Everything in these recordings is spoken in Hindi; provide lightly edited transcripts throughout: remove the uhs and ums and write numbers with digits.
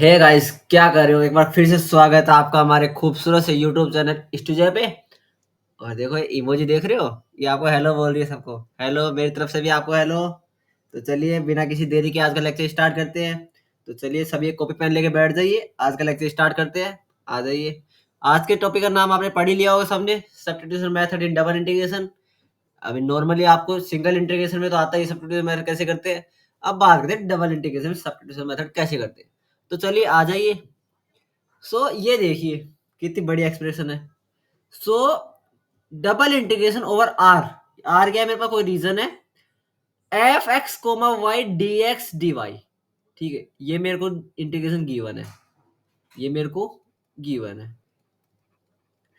हे गाइस, क्या कर रहे हो? एक बार फिर से स्वागत है आपका हमारे खूबसूरत से यूट्यूब चैनल स्टूडियो पे। और देखो ये इमोजी देख रहे हो, ये आपको हेलो बोल रही है सबको। हेलो, मेरी तरफ से भी आपको हेलो। तो चलिए बिना किसी देरी के आज का लेक्चर स्टार्ट करते हैं। तो चलिए सभी कॉपी पेन लेके बैठ जाइए, आज का लेक्चर स्टार्ट करते हैं। आ जाइए। आज के टॉपिक का नाम आपने पढ़ ही लिया होगा सबने, substitution method in double integration. अभी नॉर्मली आपको सिंगल इंटीग्रेशन में तो आता है सब्स्टिट्यूशन मेथड कैसे करते हैं। अब बात करते हैं डबल इंटीग्रेशन में सब्स्टिट्यूशन मेथड कैसे करते हैं। तो चलिए आ जाइए। ये देखिए कितनी बड़ी एक्सप्रेशन है। So double integration over R. R क्या है? मेरे पास कोई रीजन है F X comma Y D X D Y. ठीक है, ये मेरे को इंटीग्रेशन गिवन है, ये मेरे को गिवन है।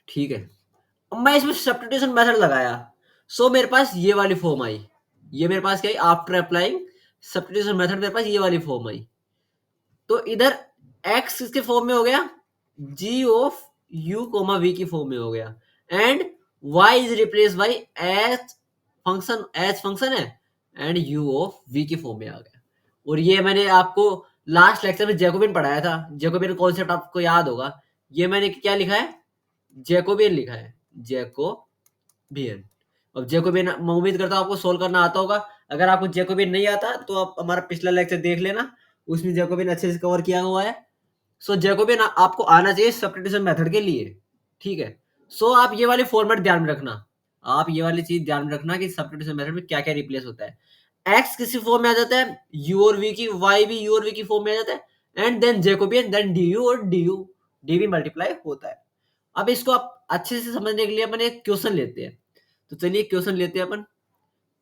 ठीक है, अब मैं इसमें सब्स्टिट्यूशन मेथड लगाया। मेरे पास ये वाली फॉर्म आई। ये मेरे पास क्या है? आफ्टर अप्लाइंग सब्स्टिट्यूशन मेथड मेरे पास ये वाली फॉर्म आई। तो इधर x किसके फॉर्म में हो गया? g of u comma v की फॉर्म में हो गया। And y is replace by H function है एंड u ऑफ v की फॉर्म में आ गया। और ये मैंने आपको लास्ट लेक्चर में जैकोबियन पढ़ाया था। जैकोबियन कॉन्सेप्ट आपको याद होगा। ये मैंने क्या लिखा है? जैकोबियन लिखा है, जैकोबियन। अब जैकोबियन मैं उम्मीद करता हूँ आपको सोल्व करना आता होगा। अगर आपको जैकोबियन नहीं आता तो आप हमारा पिछला लेक्चर देख लेना, उसमें जैकोबियन अच्छे से कवर किया हुआ है। जैकोबियन आपको आना चाहिए सब्स्टिट्यूशन मेथड के लिए। ठीक है, आप ये वाली फॉर्मेट ध्यान में रखना। आप ये वाली चीज ध्यान में रखना कि सब्स्टिट्यूशन मेथड में क्या क्या रिप्लेस होता है। एक्स किसी फॉर्म में आ जाता है यू और वी की, वाई भी यू और वी की फॉर्म में आ जाता है, and then Jacobian, then D U और डी वी मल्टीप्लाई होता है। अब इसको आप अच्छे से समझने के लिए अपन एक क्वेश्चन लेते हैं। तो चलिए क्वेश्चन लेते हैं अपन।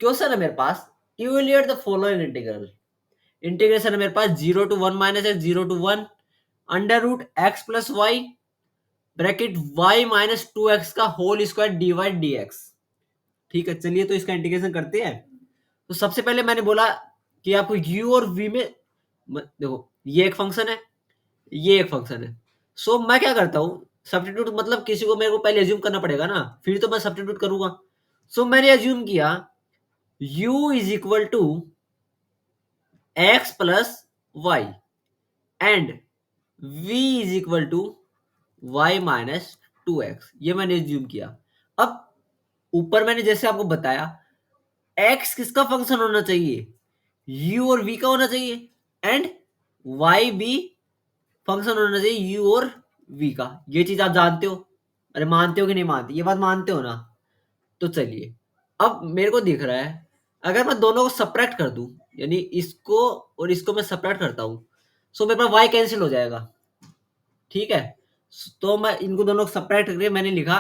क्वेश्चन है मेरे पास, evaluate the following integral. Integration है मेरे पास 0 to 1 - x 0 to 1 under root x plus y bracket y minus 2x का whole square d y D x. ठीक है, चलिए तो इसका इंटीग्रेशन करते हैं। तो सबसे पहले मैंने बोला कि आपको u और v में देखो ये एक फंक्शन है, ये एक फंक्शन है। मैं क्या करता हूँ, सब्स्टिट्यूट मतलब किसी को मेरे को पहले एज्यूम करना पड़ेगा ना, फिर तो मैं सब्स्टिट्यूट करूंगा। मैंने एज्यूम किया u is equal to X plus Y and v is equal to y minus 2x। ये मैंने एज्यूम किया। अब ऊपर मैंने जैसे आपको बताया x किसका फंक्शन होना चाहिए? u और v का होना चाहिए, एंड y भी फंक्शन होना चाहिए u और v का। ये चीज आप जानते हो? अरे मानते हो कि नहीं मानते? ये बात मानते हो ना? तो चलिए, अब मेरे को दिख रहा है अगर मैं दोनों को सब्ट्रैक्ट कर दूं, यानी इसको और इसको मैं सब्ट्रैक्ट करता हूं, मेरे पास y कैंसिल हो जाएगा। ठीक है, तो मैं इनको दोनों को सब्ट्रैक्ट करके मैंने लिखा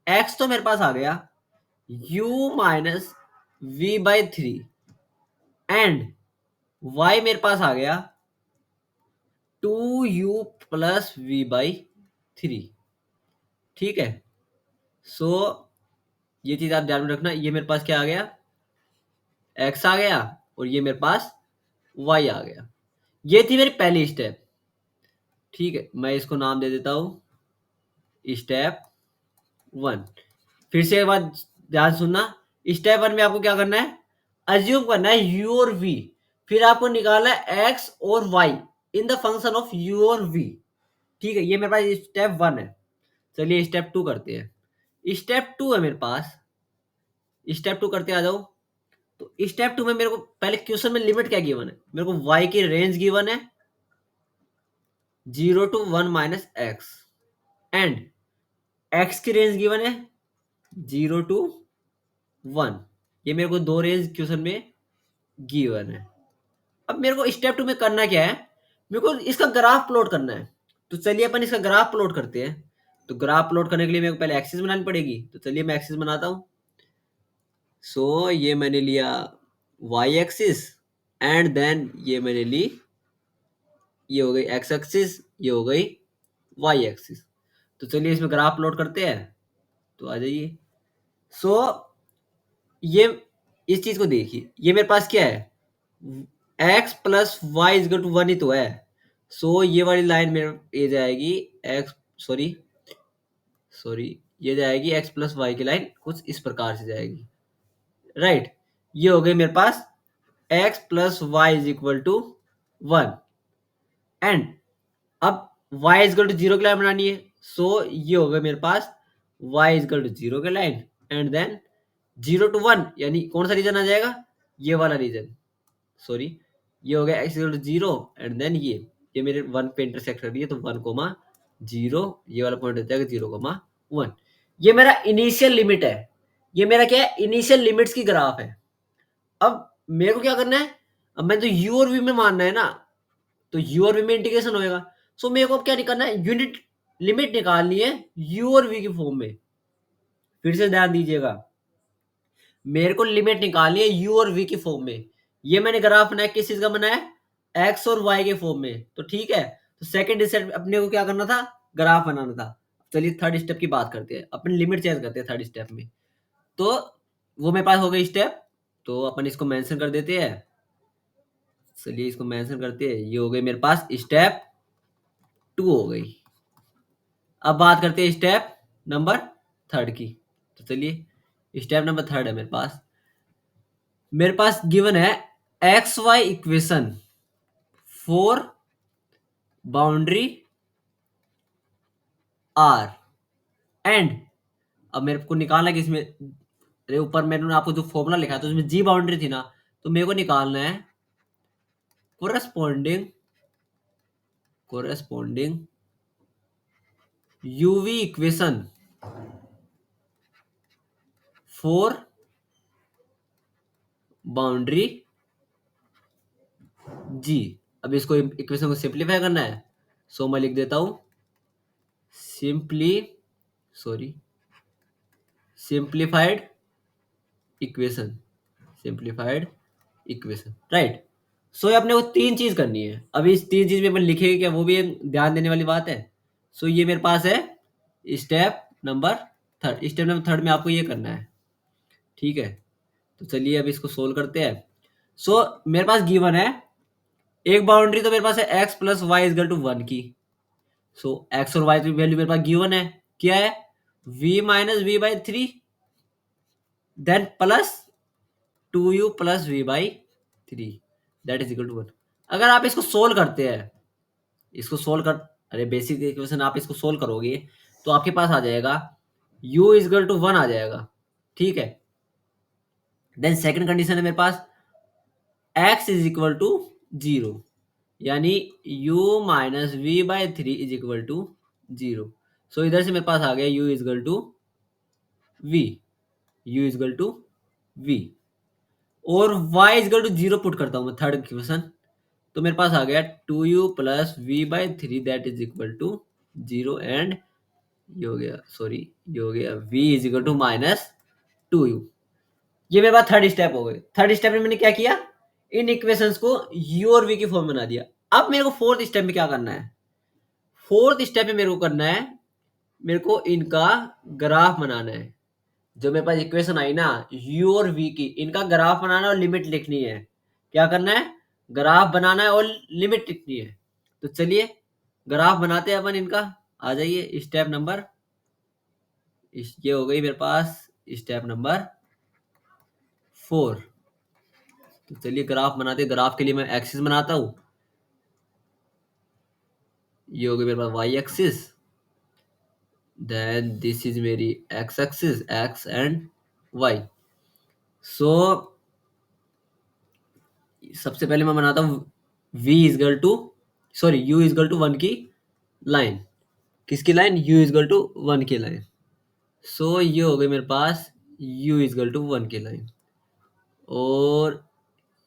x तो मेरे पास आ गया u minus V by 3 and y मेरे पास आ गया 2u प्लस वी बाई 3। ठीक है, सो ये चीज आप ध्यान में रखना। ये मेरे पास क्या आ गया? x आ गया, और ये मेरे पास y आ गया। ये थी मेरी पहली स्टेप। ठीक है, मैं इसको नाम दे देता हूं स्टेप 1। फिर से एक बात ध्यान सुनना। स्टेप 1 में आपको क्या करना है? अज्यूम करना है u और v। फिर आपको निकालना है x और y in the function of u और v। ठीक है, ये मेरे पास स्टेप 1 है। चलिए स्टेप 2 करते हैं। स्टेप 2 है मेरे पास। स्टेप 2 करते आ जाओ। तो स्टेप 2 में मेरे को पहले क्वेश्चन में लिमिट क्या गिवन है? मेरे को y की रेंज गिवन है 0 to 1 minus x, and x की रेंज गिवन है 0 to 1। ये मेरे को दो रेंज क्वेश्चन में गिवन है। अब मेरे को स्टेप 2 में करना क्या है? मेरे को इसका ग्राफ प्लॉट करना है। तो चलिए अपन इसका ग्राफ प्लॉट करते हैं। तो ग्राफ प्लॉट करने के लिए मेरे को पहले एक्सिस बनानी पड़ेगी। तो चलिए मैं एक्सिस बनाता हूं। ये मैंने लिया y एक्सिस, एंड देन ये मैंने ली, ये हो गई x एक्सिस, ये हो गई y एक्सिस। तो चलिए इसमें ग्राफ प्लॉट करते हैं। तो आ जाइए। सो ये इस चीज को देखिए, ये मेरे पास क्या है? x plus Y is to 1 ही तो है। ये वाली लाइन मेरे ये जाएगी x, सॉरी सॉरी, ये जाएगी x प्लस वाई की लाइन कुछ इस प्रकार से जाएगी। राइट, ये हो गई मेरे पास x plus Y is equal to 1 and अब y इक्वल टू जीरो की लाइन बनानी है, सो ये हो गया मेरे पास y इक्वल टू जीरो की लाइन, एंड देन 0 to 1 यानी कौन सा रीजन आ जाएगा, ये वाला रीजन, सॉरी, ये हो गया x equal to zero, and then ये मेरे 1 पे इंटरसेक्ट कर रही है, तो 1, 0, ये वाला पॉइंट हो जाएगा 0, 1। ये मेरा इनिशियल लिमिट है, ये मेरा क्या है, इनिशियल लिमिट्स की ग्राफ है। अब मेरे को क्या करना है, अब मैं तो u और v में मानना है ना, तो u और v में इंटीग्रेशन होएगा। सो मेरे को अब क्या करना है, यूनिट लिमिट निकालनी है u और v की फॉर्म में। फिर से ध्यान दीजिएगा, मेरे को लिमिट निकालनी है u और v की फॉर्म में। ये मैंने ग्राफ बनाया, किस चीज का बनाया है, x और y के फॉर्म में, तो ठीक है। तो सेकंड स्टेप अपने को क्या करना था, ग्राफ बनाना था। चलिए थर्ड स्टेप की बात करते हैं, अपनी लिमिट चेंज करते हैं थर्ड स्टेप में। तो वो मेरे पास हो गई स्टेप, तो अपन इसको मेंशन कर देते हैं। चलिए इसको मेंशन करते हैं, ये हो गई मेरे पास स्टेप 2 हो गई। अब बात करते हैं स्टेप नंबर थर्ड की। तो चलिए स्टेप नंबर थर्ड है मेरे पास गिवन है X Y equation for boundary R and, अब मेरे को निकालना है कि इसमें, अरे ऊपर मैंने आपको जो फॉर्मूला लिखा था तो उसमें जी बाउंड्री थी ना, तो मेरे को निकालना है corresponding UV equation for boundary G. अब इसको इक्वेशन को सिंप्लीफाई करना है, सो मैं लिख देता हूं simply, sorry, simplified equation, simplified equation, right. So ये अपने को तीन चीज करनी है। अभी इस तीन चीज में अपन लिखेंगे क्या, वो भी एक ध्यान देने वाली बात है। सो ये मेरे पास है step number third. Step number third में आपको ये करना है, ठीक है। तो चलिए अब इसको सोल्व करते हैं। सो मेरे पास गिवन है एक बाउंड्री, तो मेरे पास है X plus Y equal to 1 की। सो एक्स और वाई की वैल्यू मेरे पास गिवन है, क्या है, v minus V by 3 then plus 2u plus V by 3 that is equal to 1। अगर आप इसको सोल्व करते हैं, इसको सोल्व कर, अरे बेसिक इक्वेशन आप इसको सोल्व करोगे तो आपके पास आ जाएगा u इजगल टू 1 आ जाएगा, ठीक है। देन सेकंड कंडीशन है मेरे पास x इज इक्वल टू 0, यानी u minus V by 3 is equal to 0। So इधर से मेरे पास आ गया u equal to v, u equal to v, और y इजगल टू 0 पुट करता हूं मैं थर्ड इक्वेशन, तो मेरे पास आ गया 2u plus V by 3 that is equal to 0, and ये हो गया, सॉरी, ये हो गया v is equal to minus 2u। ये मेरे पास थर्ड स्टेप हो गई। थर्ड स्टेप में मैंने क्या किया, इन इक्वेशंस को u और v की फॉर्म बना दिया। अब मेरे को फोर्थ स्टेप में क्या करना है, फोर्थ स्टेप में मेरे को करना है, मेरे को इनका ग्राफ बनाना है। जो मेरे पास इक्वेशन आई ना u और v की, इनका ग्राफ बनाना और लिमिट लिखनी है। क्या करना है, ग्राफ बनाना है और लिमिट लिखनी है। तो चलिए ग्राफ बनाते हैं अपन इनका। आ जाइए स्टेप नंबर, ये हो गई मेरे पास स्टेप नंबर 4। तो चलिए ग्राफ बनाते हैं। ग्राफ के लिए मैं एक्सिस बनाता हूं, ये हो गई मेरे पास y axis, then this is मेरी x axis, x and y. So सबसे पहले मैं बनाता हूँ v equal to, sorry, u equal to 1 की लाइन। किसकी लाइन, u इजगल टू 1 की लाइन। सो ये हो गई मेरे पास u इजगल टू 1 की लाइन, और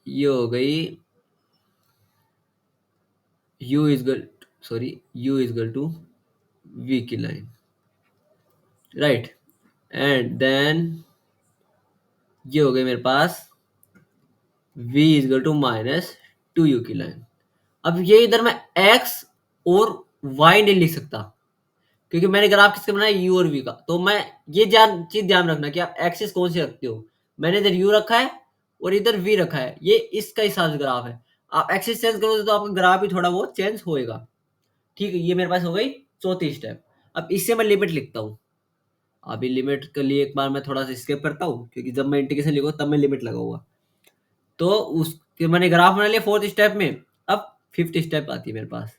ये हो गई u equal, sorry, u equal to v की लाइन, राइट। एंड देन ये हो गई मेरे पास v equal to minus 2u की लाइन। अब ये इधर मैं x और y नहीं लिख सकता, क्योंकि मैंने ग्राफ किसका बनाया, u और v का। तो मैं ये चीज ध्यान रखना कि आप एक्सिस कौन सी रखते हो। मैंने इधर u रखा है और इधर v रखा है, ये इसका हिसाब से ग्राफ है। आप एक्सिस चेंज करोगे तो आपका ग्राफ भी थोड़ा बहुत चेंज होएगा, ठीक है। ये मेरे पास हो गई चौथी स्टेप। अब इससे मैं लिमिट लिखता हूँ। अभी लिमिट के लिए एक बार मैं थोड़ा सा स्केप करता हूँ, क्योंकि जब मैं इंटीग्रेशन लिखूँ तब मैं लिमिट लगाऊंगा। तो उसके मैंने ग्राफ बना लिया फोर्थ स्टेप में। अब फिफ्थ स्टेप आती है मेरे पास।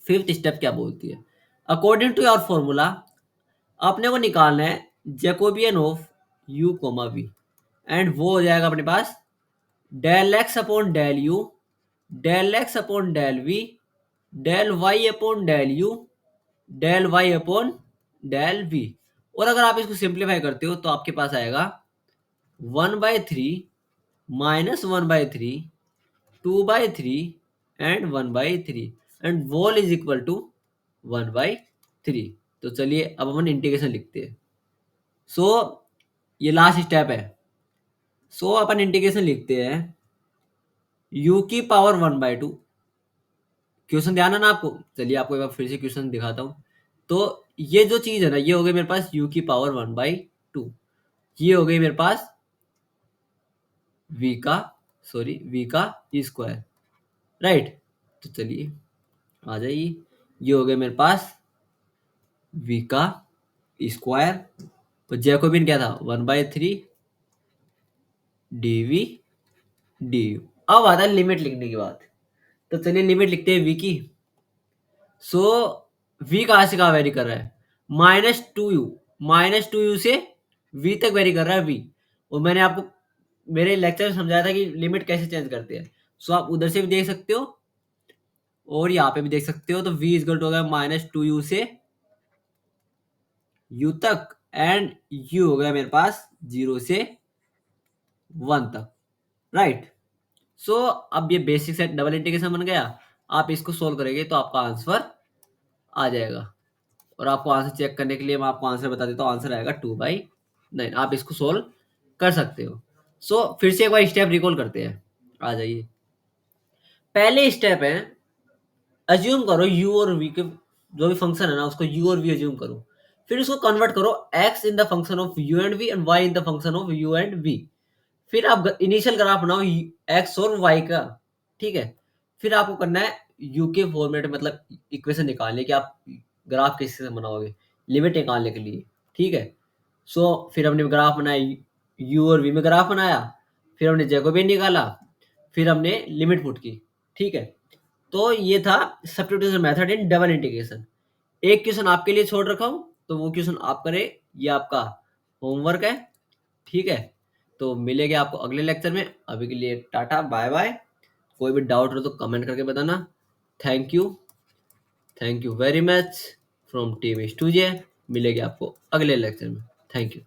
फिफ्थ स्टेप क्या बोलती है, अकॉर्डिंग टू योर फॉर्मूला अपने को निकालना है Jacobian of u comma v, and वो हो जाएगा अपने पास del x upon del u, del x upon del v, del y upon del u, del y upon del v. और अगर आप इसको सिंप्लीफाई करते हो तो आपके पास आएगा 1/3 minus 1/3, 2/3 and 1/3, and vol is equal to 1/3। तो चलिए अब अपन इंटीग्रेशन लिखते हैं। सो ये लास्ट स्टेप है। सो अपन इंटीग्रेशन लिखते हैं u की पावर 1/2। क्वेश्चन ध्यान है ना आपको, चलिए आपको एक बार फिर से क्वेश्चन दिखाता हूँ। तो ये जो चीज है ना, ये हो गई मेरे पास u की पावर 1/2, ये हो गई मेरे पास v का v का स्क्वायर, राइट। तो चलिए आ जाइए, ये हो गया मेरे पास v का स्क्वायर, तो जैकोबिन क्या था 1/3 dv du। अब आता है लिमिट लिखने की बात। तो चलिए लिमिट लिखते हैं v की। सो v कहाँ से कहाँ वेरी कर रहा है, -2u, -2u से v तक वेरी कर रहा है v। और मैंने आपको मेरे लेक्चर में समझाया था कि लिमिट कैसे चेंज करते हैं। सो आप उधर से भी देख सकते हो और यहाँ पे भी देख सकते हो। तो v इजगल टू हो गया -2u से u तक, एंड u हो गया मेरे पास 0 से 1 तक, राइट। सो अब ये बेसिक सेट डबल इंटीग्रेशन बन गया। आप इसको सोल्व करेंगे तो आपका आंसर आ जाएगा। और आपको आंसर चेक करने के लिए मैं आपको आंसर बता देता हूँ, आंसर आएगा 2/9। आप इसको सोल्व कर सकते हो। सो फिर से एक बार स्टेप रिकॉल करते हैं, आ जाइए। पहले स्टेप है, अज्यूम करो u और v के जो भी फंक्शन है ना उसको u और v अज्यूम करो, फिर उसको कन्वर्ट करो x in the function of u and v and y in the function of u and v। फिर आप इनिशियल ग्राफ बनाओ x और y का, ठीक है। फिर आपको करना है u के फॉर्मेट में, मतलब इक्वेशन निकालने की आप ग्राफ किस से बनाओगे, लिमिट निकालने के लिए, ठीक है। सो फिर हमने ग्राफ बनाया, u और v में ग्राफ बनाया, फिर हमने जैकोबियन निकाला, फिर हमने लिमिट पुट की, ठीक है। तो ये था substitution method in double integration. एक क्वेश्चन आपके लिए छोड़ रखा हूं, तो वो क्वेश्चन आप करें, ये आपका होमवर्क है, ठीक है। तो मिलेंगे आपको अगले लेक्चर में। अभी के लिए टाटा बाय बाय। कोई भी डाउट हो तो कमेंट करके बताना। Thank you, thank you very much from team studio. मिलेंगे आपको अगले लेक्चर में। Thank you.